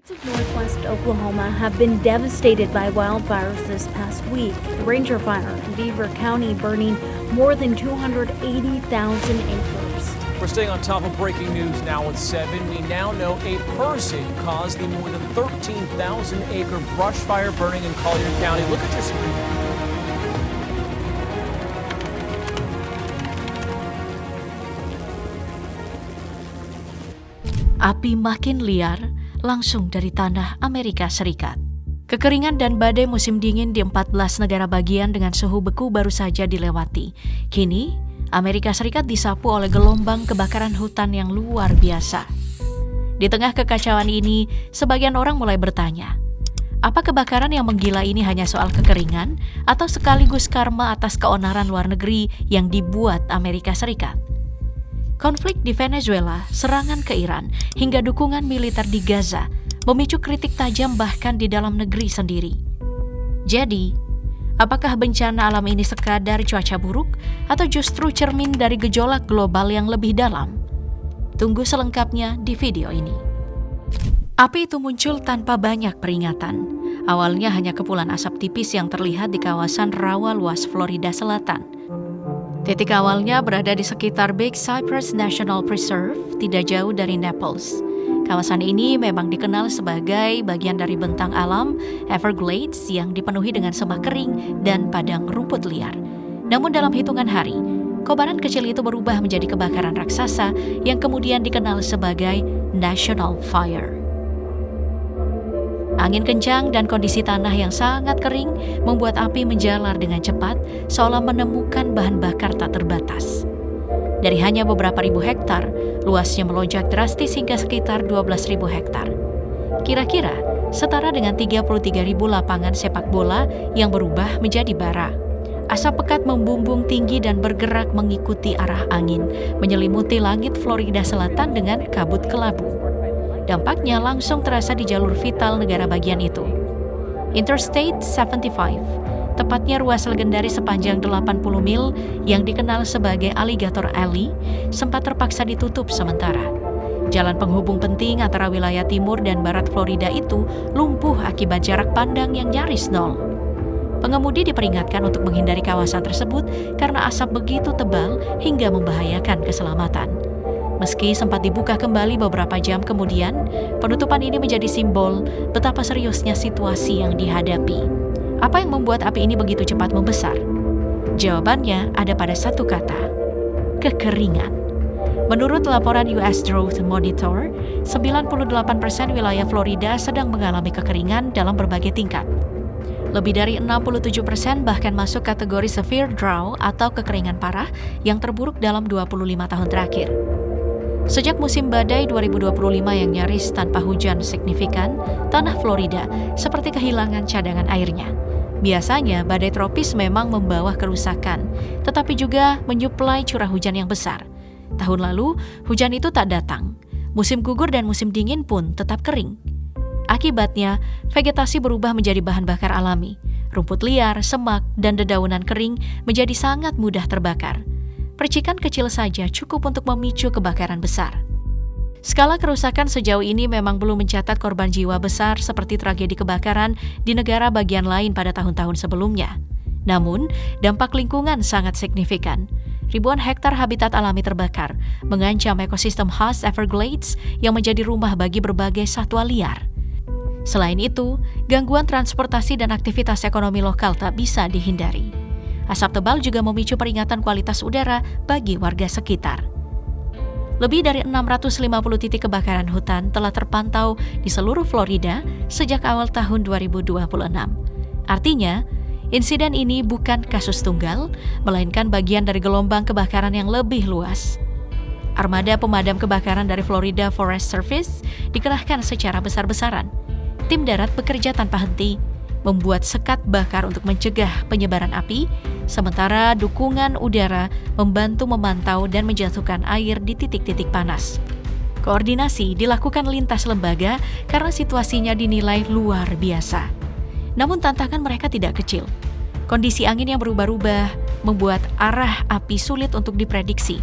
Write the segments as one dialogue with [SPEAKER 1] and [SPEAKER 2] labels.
[SPEAKER 1] Parts of northwest Oklahoma have been devastated by wildfires this past week. The Ranger Fire in Beaver County burning more than 280,000 acres.
[SPEAKER 2] We're staying on top of breaking news now at 7. We now know a person caused the more than 13,000-acre brush fire burning in Collier County. Look at your screen.
[SPEAKER 3] Api makin liar langsung dari tanah Amerika Serikat. Kekeringan dan badai musim dingin di 14 negara bagian dengan suhu beku baru saja dilewati. Kini, Amerika Serikat disapu oleh gelombang kebakaran hutan yang luar biasa. Di tengah kekacauan ini, sebagian orang mulai bertanya, apa kebakaran yang menggila ini hanya soal kekeringan atau sekaligus karma atas keonaran luar negeri yang dibuat Amerika Serikat? Konflik di Venezuela, serangan ke Iran, hingga dukungan militer di Gaza memicu kritik tajam bahkan di dalam negeri sendiri. Jadi, apakah bencana alam ini sekadar cuaca buruk atau justru cermin dari gejolak global yang lebih dalam? Tunggu selengkapnya di video ini. Api itu muncul tanpa banyak peringatan. Awalnya hanya kepulan asap tipis yang terlihat di kawasan rawa luas Florida Selatan. Titik awalnya berada di sekitar Big Cypress National Preserve, tidak jauh dari Naples. Kawasan ini memang dikenal sebagai bagian dari bentang alam Everglades yang dipenuhi dengan semak kering dan padang rumput liar. Namun dalam hitungan hari, kobaran kecil itu berubah menjadi kebakaran raksasa yang kemudian dikenal sebagai National Fire. Angin kencang dan kondisi tanah yang sangat kering membuat api menjalar dengan cepat, seolah menemukan bahan bakar tak terbatas. Dari hanya beberapa ribu hektar, luasnya melonjak drastis hingga sekitar 12.000 hektar. Kira-kira setara dengan 33.000 lapangan sepak bola yang berubah menjadi bara. Asap pekat membumbung tinggi dan bergerak mengikuti arah angin, menyelimuti langit Florida Selatan dengan kabut kelabu. Dampaknya langsung terasa di jalur vital negara bagian itu. Interstate 75, tepatnya ruas legendaris sepanjang 80 mil yang dikenal sebagai Alligator Alley, sempat terpaksa ditutup sementara. Jalan penghubung penting antara wilayah timur dan barat Florida itu lumpuh akibat jarak pandang yang nyaris nol. Pengemudi diperingatkan untuk menghindari kawasan tersebut karena asap begitu tebal hingga membahayakan keselamatan. Meski sempat dibuka kembali beberapa jam kemudian, penutupan ini menjadi simbol betapa seriusnya situasi yang dihadapi. Apa yang membuat api ini begitu cepat membesar? Jawabannya ada pada satu kata, kekeringan. Menurut laporan US Drought Monitor, 98% wilayah Florida sedang mengalami kekeringan dalam berbagai tingkat. Lebih dari 67% bahkan masuk kategori severe drought atau kekeringan parah yang terburuk dalam 25 tahun terakhir. Sejak musim badai 2025 yang nyaris tanpa hujan signifikan, tanah Florida seperti kehilangan cadangan airnya. Biasanya badai tropis memang membawa kerusakan, tetapi juga menyuplai curah hujan yang besar. Tahun lalu, hujan itu tak datang. Musim gugur dan musim dingin pun tetap kering. Akibatnya, vegetasi berubah menjadi bahan bakar alami. Rumput liar, semak, dan dedaunan kering menjadi sangat mudah terbakar. Percikan kecil saja cukup untuk memicu kebakaran besar. Skala kerusakan sejauh ini memang belum mencatat korban jiwa besar seperti tragedi kebakaran di negara bagian lain pada tahun-tahun sebelumnya. Namun, dampak lingkungan sangat signifikan. Ribuan hektar habitat alami terbakar, mengancam ekosistem khas Everglades yang menjadi rumah bagi berbagai satwa liar. Selain itu, gangguan transportasi dan aktivitas ekonomi lokal tak bisa dihindari. Asap tebal juga memicu peringatan kualitas udara bagi warga sekitar. Lebih dari 650 titik kebakaran hutan telah terpantau di seluruh Florida sejak awal tahun 2026. Artinya, insiden ini bukan kasus tunggal, melainkan bagian dari gelombang kebakaran yang lebih luas. Armada pemadam kebakaran dari Florida Forest Service dikerahkan secara besar-besaran. Tim darat bekerja tanpa henti, membuat sekat bakar untuk mencegah penyebaran api, sementara dukungan udara membantu memantau dan menjatuhkan air di titik-titik panas. Koordinasi dilakukan lintas lembaga karena situasinya dinilai luar biasa. Namun tantangan mereka tidak kecil. Kondisi angin yang berubah-ubah membuat arah api sulit untuk diprediksi.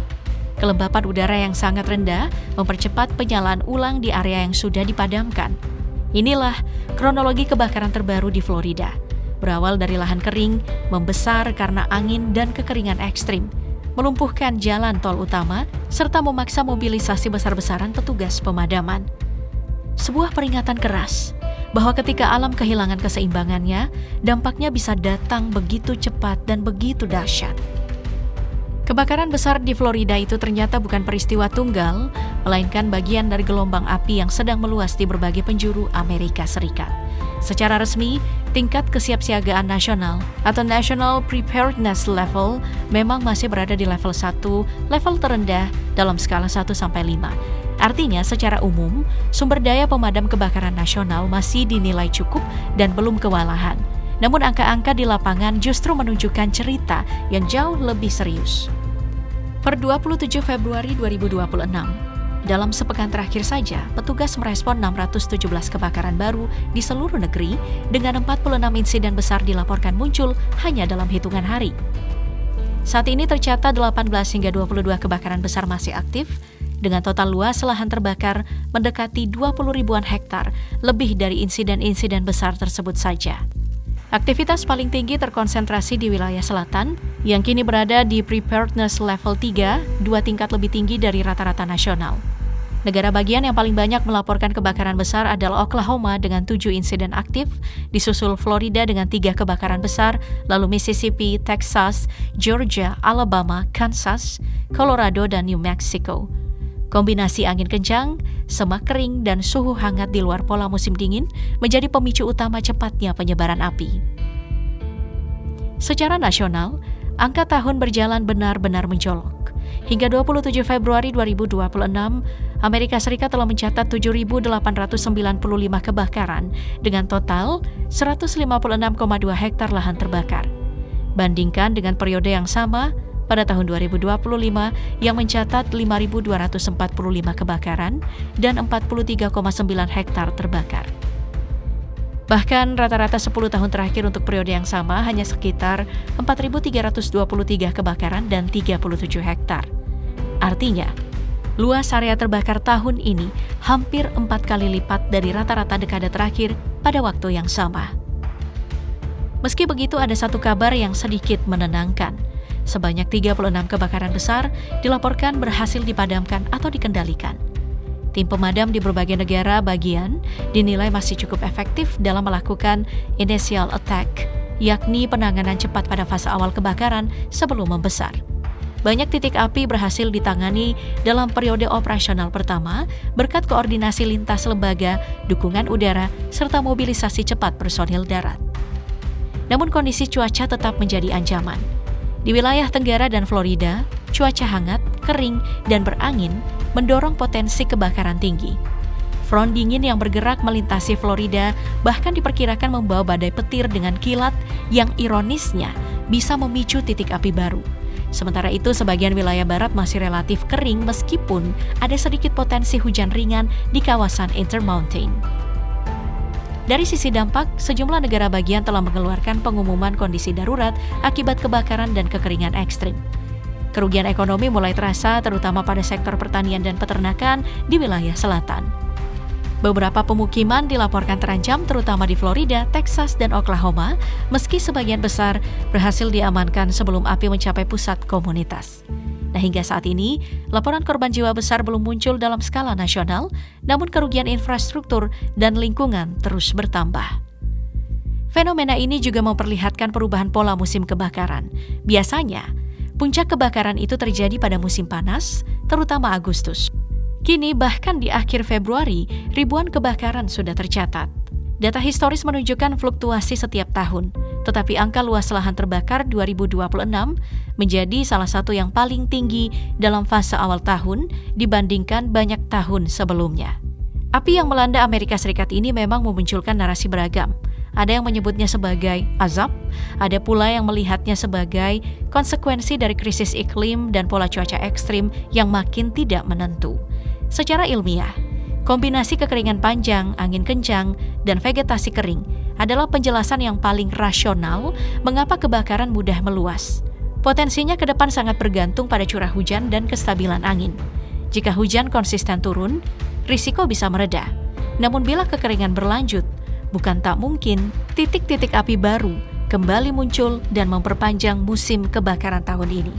[SPEAKER 3] Kelembapan udara yang sangat rendah mempercepat penyalaan ulang di area yang sudah dipadamkan. Inilah kronologi kebakaran terbaru di Florida. Berawal dari lahan kering, membesar karena angin dan kekeringan ekstrim, melumpuhkan jalan tol utama, serta memaksa mobilisasi besar-besaran petugas pemadaman. Sebuah peringatan keras bahwa ketika alam kehilangan keseimbangannya, dampaknya bisa datang begitu cepat dan begitu dahsyat. Kebakaran besar di Florida itu ternyata bukan peristiwa tunggal, melainkan bagian dari gelombang api yang sedang meluas di berbagai penjuru Amerika Serikat. Secara resmi, tingkat kesiapsiagaan nasional atau National Preparedness Level memang masih berada di level 1, level terendah dalam skala 1-5. Artinya, secara umum, sumber daya pemadam kebakaran nasional masih dinilai cukup dan belum kewalahan. Namun angka-angka di lapangan justru menunjukkan cerita yang jauh lebih serius. Per 27 Februari 2026, dalam sepekan terakhir saja, petugas merespon 617 kebakaran baru di seluruh negeri dengan 46 insiden besar dilaporkan muncul hanya dalam hitungan hari. Saat ini tercatat 18 hingga 22 kebakaran besar masih aktif, dengan total luas lahan terbakar mendekati 20 ribuan hektar, lebih dari insiden-insiden besar tersebut saja. Aktivitas paling tinggi terkonsentrasi di wilayah selatan, yang kini berada di Preparedness Level 3, 2 tingkat lebih tinggi dari rata-rata nasional. Negara bagian yang paling banyak melaporkan kebakaran besar adalah Oklahoma dengan 7 insiden aktif, disusul Florida dengan 3 kebakaran besar, lalu Mississippi, Texas, Georgia, Alabama, Kansas, Colorado, dan New Mexico. Kombinasi angin kencang, semak kering, dan suhu hangat di luar pola musim dingin menjadi pemicu utama cepatnya penyebaran api. Secara nasional, angka tahun berjalan benar-benar mencolok. Hingga 27 Februari 2026, Amerika Serikat telah mencatat 7.895 kebakaran dengan total 156,2 hektar lahan terbakar. Bandingkan dengan periode yang sama pada tahun 2025 yang mencatat 5.245 kebakaran dan 43,9 hektar terbakar. Bahkan rata-rata 10 tahun terakhir untuk periode yang sama hanya sekitar 4.323 kebakaran dan 37 hektar. Artinya, luas area terbakar tahun ini hampir 4 kali lipat dari rata-rata dekade terakhir pada waktu yang sama. Meski begitu, ada satu kabar yang sedikit menenangkan. Sebanyak 36 kebakaran besar dilaporkan berhasil dipadamkan atau dikendalikan. Tim pemadam di berbagai negara bagian dinilai masih cukup efektif dalam melakukan initial attack, yakni penanganan cepat pada fase awal kebakaran sebelum membesar. Banyak titik api berhasil ditangani dalam periode operasional pertama berkat koordinasi lintas lembaga, dukungan udara, serta mobilisasi cepat personil darat. Namun kondisi cuaca tetap menjadi ancaman. Di wilayah Tenggara dan Florida, cuaca hangat, kering, dan berangin mendorong potensi kebakaran tinggi. Front dingin yang bergerak melintasi Florida bahkan diperkirakan membawa badai petir dengan kilat yang ironisnya bisa memicu titik api baru. Sementara itu, sebagian wilayah barat masih relatif kering meskipun ada sedikit potensi hujan ringan di kawasan Intermountain. Dari sisi dampak, sejumlah negara bagian telah mengeluarkan pengumuman kondisi darurat akibat kebakaran dan kekeringan ekstrim. Kerugian ekonomi mulai terasa terutama pada sektor pertanian dan peternakan di wilayah selatan. Beberapa pemukiman dilaporkan terancam terutama di Florida, Texas, dan Oklahoma, meski sebagian besar berhasil diamankan sebelum api mencapai pusat komunitas. Nah, hingga saat ini, laporan korban jiwa besar belum muncul dalam skala nasional, namun kerugian infrastruktur dan lingkungan terus bertambah. Fenomena ini juga memperlihatkan perubahan pola musim kebakaran. Biasanya, puncak kebakaran itu terjadi pada musim panas, terutama Agustus. Kini bahkan di akhir Februari, ribuan kebakaran sudah tercatat. Data historis menunjukkan fluktuasi setiap tahun, tetapi angka luas lahan terbakar 2026 menjadi salah satu yang paling tinggi dalam fase awal tahun dibandingkan banyak tahun sebelumnya. Api yang melanda Amerika Serikat ini memang memunculkan narasi beragam. Ada yang menyebutnya sebagai azab, ada pula yang melihatnya sebagai konsekuensi dari krisis iklim dan pola cuaca ekstrim yang makin tidak menentu. Secara ilmiah, kombinasi kekeringan panjang, angin kencang, dan vegetasi kering adalah penjelasan yang paling rasional mengapa kebakaran mudah meluas. Potensinya ke depan sangat bergantung pada curah hujan dan kestabilan angin. Jika hujan konsisten turun, risiko bisa mereda. Namun bila kekeringan berlanjut, bukan tak mungkin titik-titik api baru kembali muncul dan memperpanjang musim kebakaran tahun ini.